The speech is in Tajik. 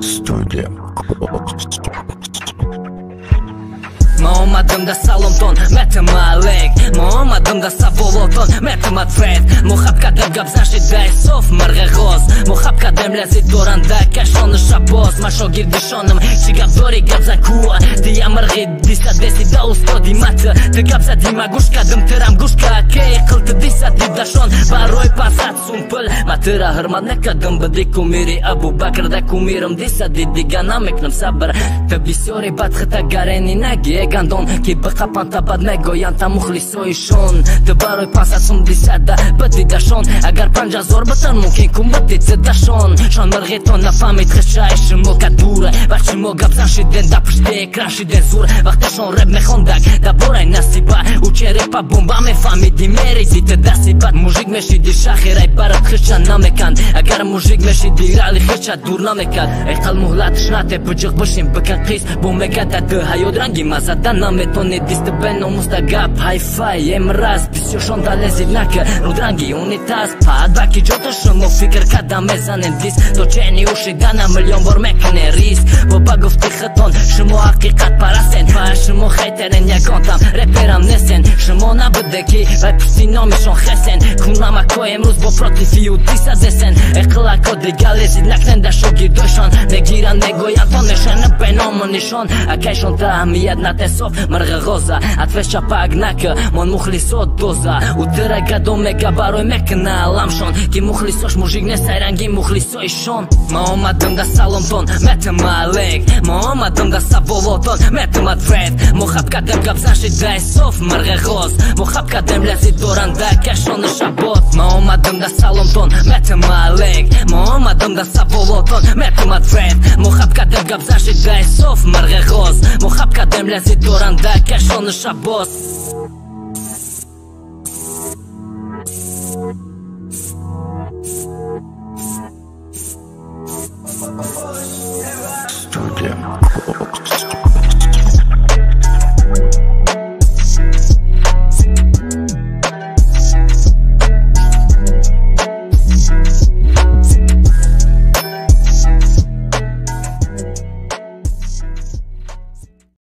Студия. Muhammadimda salomton, metim alik Muhammadimda savoloton, metim atfred Muhab kadem gap zashidai sof marg'a g'oz Muhab kadem lazit doranda kashoni shaboz Mashogirdi shonim, chigab dori gabza kuwa Diya marg'i disa desida ustodi mati Di gabza dima gushkadim tiram gushka Kei qilti disa didashon Baroy pasat sumpil Matira hırmat nekadim bidi kumiri Abu Bakrda kumirim disa didigana meknim sabr Te bisyori badkhita gareni nagi Gandon ki baqapan tabad megoyan ta mukhlisoishon Te baroy pasasum disada bidi dashon Agar 5000 bitan mumkin kumbati dashon Shon marg'iton nafamit khishayshim o kadura Vaqtshim o gabzan shiden da pishde ekran shiden zur Vaqtashon rap mexondak da boray nasiba Uchere pa bomba me famidi meridi te dasibat Mujik meshidi shahiray barat khishan namekan Agar mujik meshidi rali khisha dur namekan Eqal muhlat shnate pujiq bishim bikan qis Bomegada de hayod rangi mazad Nametoni diste beno mustagap Hi-fi emraz Bisyoshon da lezilnaka Rudrangi unitas Pad baki gjota shumë fikër ka da mezanin dis Do qeni ushi dana milion bor me këne ris Po bagov t'i khëton Shumë hakikat parasen Pa shumë hejteren jagontam Reperam nesen Shumë na bëdeki Vaj pështinomi shon khesen Kuna ma ko emruz Bo proti fiu disa desen E këlla kod liga lezilnak Nenda shogir dojshon Ne gira negojan ton Neshen në penomën nishon A kaj shon ta amijat na tesof Marg'a ghoza Atvesh qa pagnakë Mon mukhlisot doza U tëra gado me gabaroj me këna lamshon Ki mukhlisosh muzhik në sajrangi mukhlisoj shon Muhammadim da salom ton Metim alik Muhammadim da savoloton Metim atfred Muhab kadem gabzashit da e sof marg'a ghoz Muhab kadem lezit doranda kashon në shabot Muhammadim da salom ton Metim alik Muhammadim da savoloton Metim atfred Muhab kadem gabzashit da e sof marg'a ghoz Muhab kadem lezit doranda kashon në shabos